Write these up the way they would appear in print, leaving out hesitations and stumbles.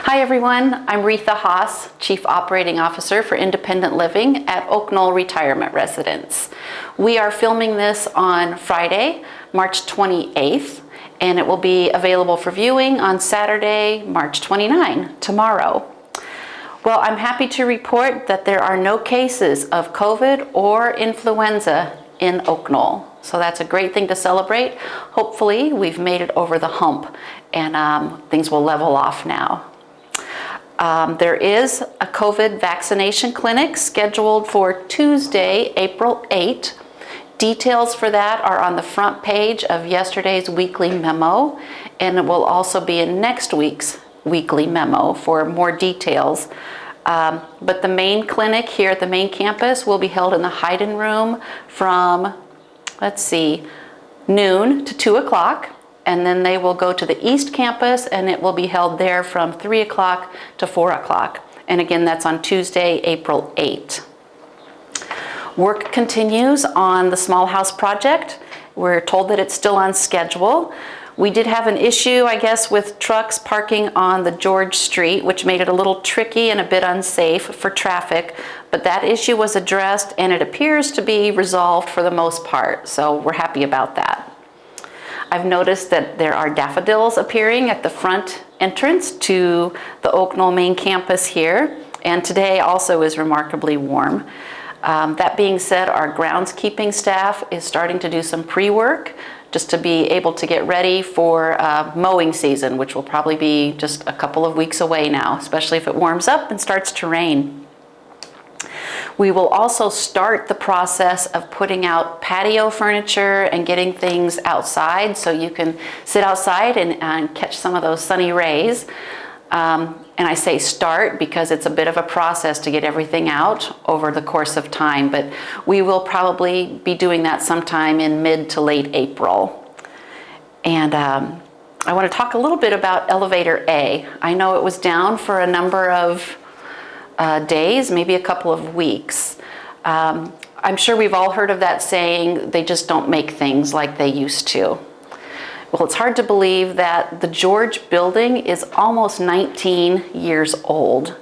Hi everyone, I'm Retha Haas, Chief Operating Officer for Independent Living at Oaknoll Retirement Residence. We are filming this on Friday, March 28th, and it will be available for viewing on Saturday, March 29, tomorrow. Well, I'm happy to report that there are no cases of COVID or influenza in Oaknoll. So that's a great thing to celebrate. Hopefully we've made it over the hump and things will level off now. There is a COVID vaccination clinic scheduled for Tuesday, April 8. Details for that are on the front page of yesterday's weekly memo, and it will also be in next week's weekly memo for more details. But the main clinic here at the main campus will be held in the Hayden Room from, noon to 2 o'clock. And then they will go to the East Campus and it will be held there from 3 o'clock to 4 o'clock. And again, that's on Tuesday, April 8. Work continues on the small house project. We're told that it's still on schedule. We did have an issue, I guess, with trucks parking on the George Street, which made it a little tricky and a bit unsafe for traffic. But that issue was addressed and it appears to be resolved for the most part. So we're happy about that. I've noticed that there are daffodils appearing at the front entrance to the Oaknoll main campus here, and today also is remarkably warm. That being said, our groundskeeping staff is starting to do some pre-work just to be able to get ready for mowing season, which will probably be just a couple of weeks away now, especially if it warms up and starts to rain. We will also start the process of putting out patio furniture and getting things outside so you can sit outside and catch some of those sunny rays. And I say start because it's a bit of a process to get everything out over the course of time, but we will probably be doing that sometime in mid to late April. And I want to talk a little bit about Elevator A. I know it was down for a number of days, maybe a couple of weeks. I'm sure we've all heard of that saying, they just don't make things like they used to. Well, it's hard to believe that the George building is almost 19 years old.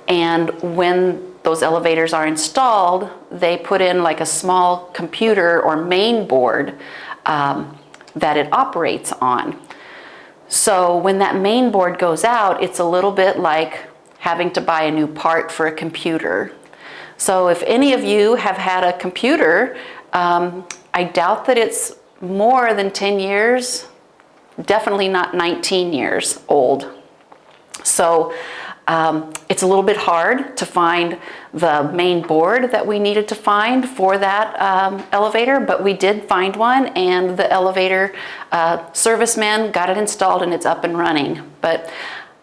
And when those elevators are installed, they put in like a small computer or main board that it operates on. So when that main board goes out, it's a little bit like having to buy a new part for a computer. So if any of you have had a computer, I doubt that it's more than 10 years, definitely not 19 years old. So it's a little bit hard to find the main board that we needed to find for that elevator, but we did find one, and the elevator serviceman got it installed and it's up and running. But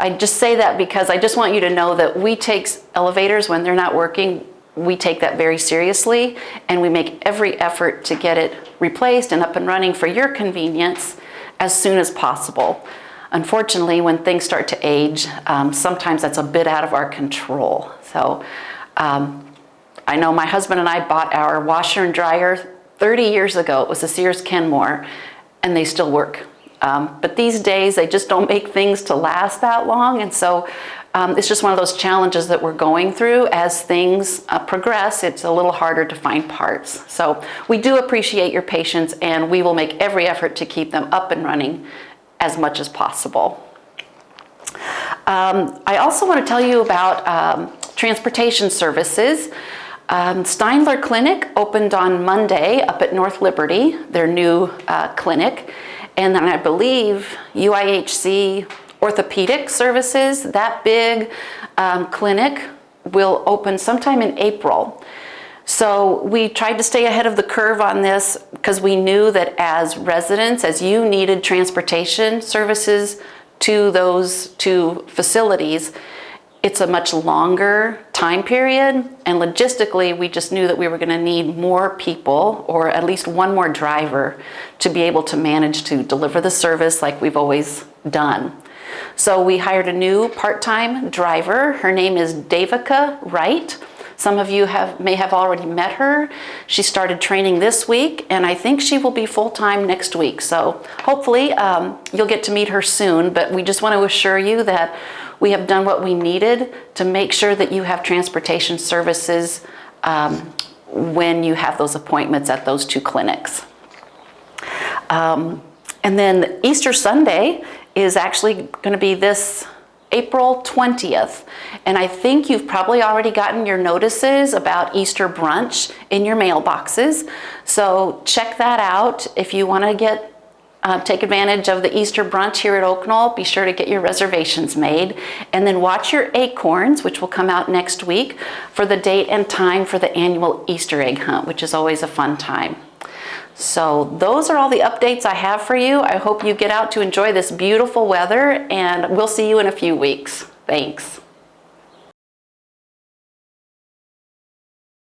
I just say that because I just want you to know that we take elevators when they're not working, we take that very seriously, and we make every effort to get it replaced and up and running for your convenience as soon as possible. Unfortunately, when things start to age, sometimes that's a bit out of our control. So I know my husband and I bought our washer and dryer 30 years ago. It was a Sears Kenmore, and they still work. But these days, they just don't make things to last that long. And so it's just one of those challenges that we're going through. As things progress, it's a little harder to find parts. So we do appreciate your patience, and we will make every effort to keep them up and running as much as possible. I also want to tell you about transportation services. Steinler Clinic opened on Monday up at North Liberty, their new clinic. And then I believe UIHC Orthopedic Services, that big clinic, will open sometime in April. So we tried to stay ahead of the curve on this because we knew that as residents, as you needed transportation services to those two facilities, it's a much longer time period, and logistically we just knew that we were going to need more people, or at least one more driver, to be able to manage to deliver the service like we've always done. So we hired a new part-time driver. Her name is Devika Wright. Some of you may have already met her. She started training this week, and I think she will be full-time next week. So hopefully you'll get to meet her soon, but we just want to assure you that we have done what we needed to make sure that you have transportation services when you have those appointments at those 2 clinics. And then Easter Sunday is actually going to be this April 20th. And I think you've probably already gotten your notices about Easter brunch in your mailboxes. So check that out. If you want to take advantage of the Easter brunch here at Oaknoll, be sure to get your reservations made. And then watch your acorns, which will come out next week, for the date and time for the annual Easter egg hunt, which is always a fun time. So those are all the updates I have for you. I hope you get out to enjoy this beautiful weather, and we'll see you in a few weeks. Thanks.